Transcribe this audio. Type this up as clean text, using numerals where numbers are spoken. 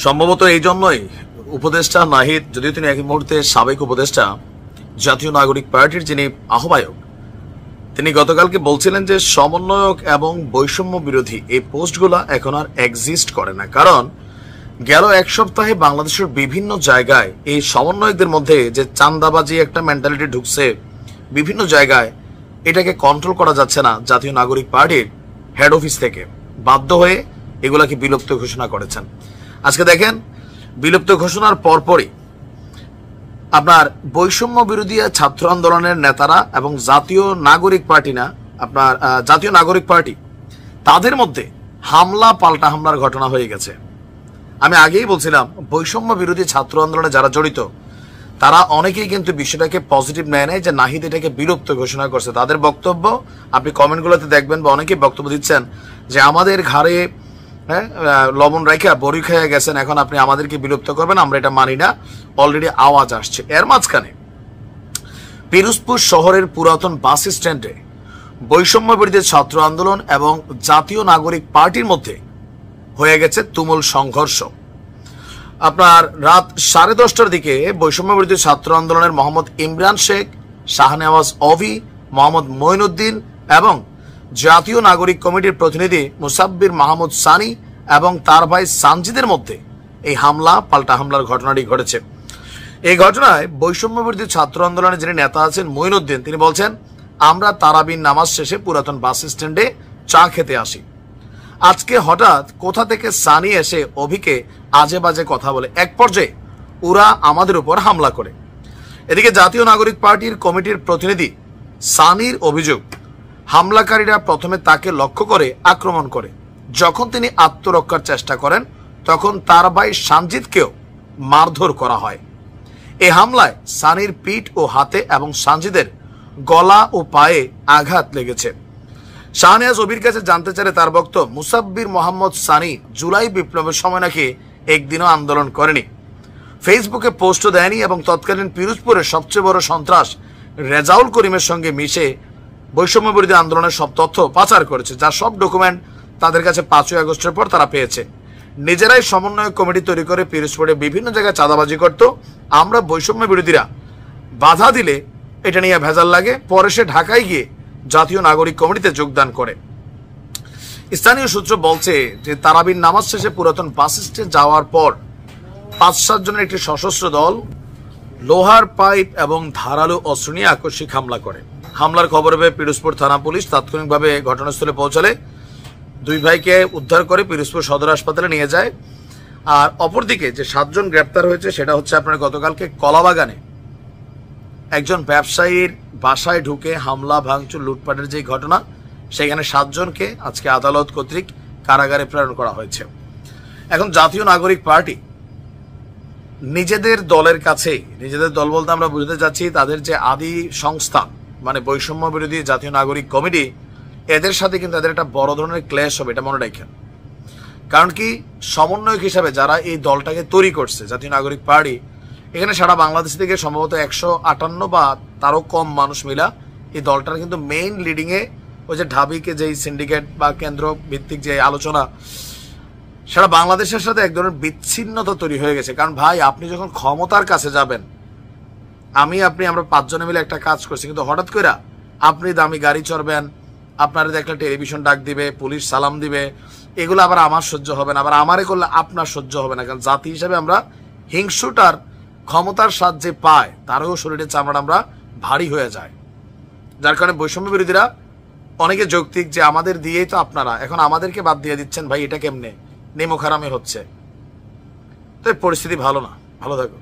সম্ভবত এই জন্যই উপদেষ্টা নাহিদ, যদিও তিনি এক মুহূর্তে সাবেক উপদেষ্টা জাতীয় নাগরিক পার্টির যিনি আহ্বায়ক, তিনি গতকালকে বলছিলেন যে সমন্বয়ক এবং বৈষম্য বিরোধী এই পোস্টগুলা এখন আর এক্সিস্ট করে না। কারণ গেল এক সপ্তাহে বাংলাদেশের বিভিন্ন জায়গায় এই সমন্বয়কদের মধ্যে যে চাঁদাবাজি একটা মেন্টালিটি ঢুকছে বিভিন্ন জায়গায়, এটাকে কন্ট্রোল করা যাচ্ছে না। জাতীয় নাগরিক পার্টির হেড অফিস থেকে বাধ্য হয়ে এগুলাকে বিলুপ্ত ঘোষণা করেছেন। আজকে দেখেন, বিলুপ্ত ঘোষণার পরপরই আপনার বৈষম্য বিরোধী ছাত্র আন্দোলনের নেতারা এবং জাতীয় নাগরিক পার্টি তাদের মধ্যে হামলা পাল্টা হামলার ঘটনা হয়ে গেছে। আমি আগেই বলছিলাম, বৈষম্য বিরোধী ছাত্র আন্দোলনে যারা জড়িত তারা অনেকেই কিন্তু বিষয়টাকে পজিটিভ নেয় নাই যে নাহিদ এটাকে বিলুপ্ত ঘোষণা করছে। তাদের বক্তব্য আপনি কমেন্টগুলোতে দেখবেন বা অনেকেই বক্তব্য দিচ্ছেন যে আমাদের ঘাড়ে লবণ রেখা বড়ি খেয়ে গেছেন, এখন আপনি আমাদেরকে বিলুপ্ত করবেন, আমরা এটা মানি না। অলরেডি আওয়াজ আসছে। এর মাঝখানে পিরোজপুর শহরের পুরাতন বাস স্ট্যান্ডে বৈষম্য বিরোধী ছাত্র আন্দোলন এবং জাতীয় নাগরিক পার্টির মধ্যে হয়ে গেছে তুমুল সংঘর্ষ। আপনার রাত 10:30টার দিকে বৈষম্য বিরোধী ছাত্র আন্দোলনের মোহাম্মদ ইমরান শেখ, শাহনেওয়াজ অভি, মোহাম্মদ মঈনুদ্দিন এবং জাতীয় নাগরিক কমিটির প্রতিনিধি মুসাব্বির মাহমুদ সানি এবং তার ভাই সানজিদের মধ্যে এই হামলা পাল্টা হামলার ঘটনাটি ঘটেছে। এই ঘটনায় বৈষম্য বিরোধী ছাত্র আন্দোলনের যিনি নেতা আছেন মঈনুদ্দিন, তিনি বলছেন, আমরা তারাবির নামাজ শেষে পুরাতন বাস স্ট্যান্ডে চা খেতে আসি। আজকে হঠাৎ কোথা থেকে সানি এসে অভিকে আজে বাজে কথা বলে, এক পর্যায়ে ওরা আমাদের উপর হামলা করে। এদিকে জাতীয় নাগরিক পার্টির কমিটির প্রতিনিধি সানির অভিযোগ, হামলাকারীরা প্রথমে তাকে লক্ষ্য করে আক্রমণ করে। যখন তিনি আত্মরক্ষার চেষ্টা করেন তখন তার ভাই সানজিদকেও মারধর করা হয়। এই হামলায় সানির পিঠ ও হাতে এবং সানজিদের গলা ও পায়ে আঘাত লেগেছে। শাহনেওয়াজ অভির কাছে জানতে চাইলে তার বক্তব্য, মুসাব্বির মোহাম্মদ সানি জুলাই বিপ্লবের সময় নাকি একদিনও আন্দোলন করেনি, ফেসবুকে পোস্টও দেয়নি এবং তৎকালীন পিরোজপুরের সবচেয়ে বড় সন্ত্রাস রেজাউল করিমের সঙ্গে মিশে বৈষম্য বিরোধী আন্দোলনের সব তথ্য পাচার করেছে, যার সব ডকুমেন্ট তাদের কাছে 5ই আগস্টের পর তারা পেয়েছে। নিজেরাই সমন্বয় কমিটি তৈরি করে পিরোজপুরে বিভিন্ন জায়গায় চাঁদাবাজি করত। আমরা বৈষম্য বিরোধীরা বাধা দিলে এটা নিয়ে ভেজাল লাগে, পরে সে ঢাকায় গিয়ে জাতীয় নাগরিক কমিটিতে যোগদান করে। স্থানীয় সূত্র বলছে যে তারাবির নামাজ শেষে পুরাতন বাস স্ট্যান্ড যাওয়ার পর 5-7 জনের একটি সশস্ত্র দল লোহার পাইপ এবং ধারালো অস্ত্র নিয়ে আকস্মিক হামলা করে। হামলার খবর পেয়ে পিরোজপুর থানা পুলিশ তাৎক্ষণিকভাবে ঘটনাস্থলে পৌঁছালে 2 ভাইকে উদ্ধার করে পিরোজপুর সদর হাসপাতালে নিয়ে যায়। আর অপরদিকে যে 7 জন গ্রেপ্তার হয়েছে সেটা হচ্ছে আপনার গতকালকে কলাবাগানে একজন ব্যবসায়ীর বাসায় ঢুকে হামলা ভাঙচুর লুটপাটের যে ঘটনা, সেখানে 7 জনকে আজকে আদালত কর্তৃক কারাগারে প্রেরণ করা হয়েছে। এখন জাতীয় নাগরিক পার্টি নিজেদের দলের কাছে, নিজেদের দল বলতে আমরা বুঝতে যাচ্ছি তাদের যে আদি সংস্থা মানে বৈষম্য বিরোধী জাতীয় নাগরিক কমিটি, এদের সাথে কিন্তু তাদের একটা বড় ধরনের ক্লেশ হবে, এটা মনে রাখেন। কারণ কি, সমন্বয়ক হিসাবে যারা এই দলটাকে তৈরি করছে জাতীয় নাগরিক পার্টি, এখানে সারা বাংলাদেশ থেকে সম্ভবত 158 বা তারও কম মানুষ মিলা এই দলটার কিন্তু মেইন লিডিং এ ওই যে ঢাবিকে যেই সিন্ডিকেট বা কেন্দ্র ভিত্তিক যে আলোচনা, সারা বাংলাদেশের সাথে এক ধরনের বিচ্ছিন্নতা তৈরি হয়ে গেছে। কারণ ভাই, আপনি যখন ক্ষমতার কাছে যাবেন, আমরা 5 জনে মিলে একটা কাজ করছি, কিন্তু হঠাৎ করে আপনি দামি গাড়ি চড়বেন, আপনার দেখলে টেলিভিশন ডাক দিবে, পুলিশ সালাম দিবে, এগুলো আবার আমার সহ্য হবে না, আবার আমারে করলে আপনার সহ্য হবে না। কারণ জাতি হিসাবে আমরা হিংসুটার ক্ষমতার স্বাদ যে পায় তারও শরীরের চামড়া আমরা ভারী হয়ে যায়। যার কারণে বৈষম্য বিরোধীরা অনেকে যৌক্তিক যে আমাদের দিয়েই তো আপনারা এখন আমাদেরকে বাদ দিয়ে দিচ্ছেন, ভাই এটা কেমনে, নেমো খারামে হচ্ছে। তো পরিস্থিতি ভালো না। ভালো থাকো।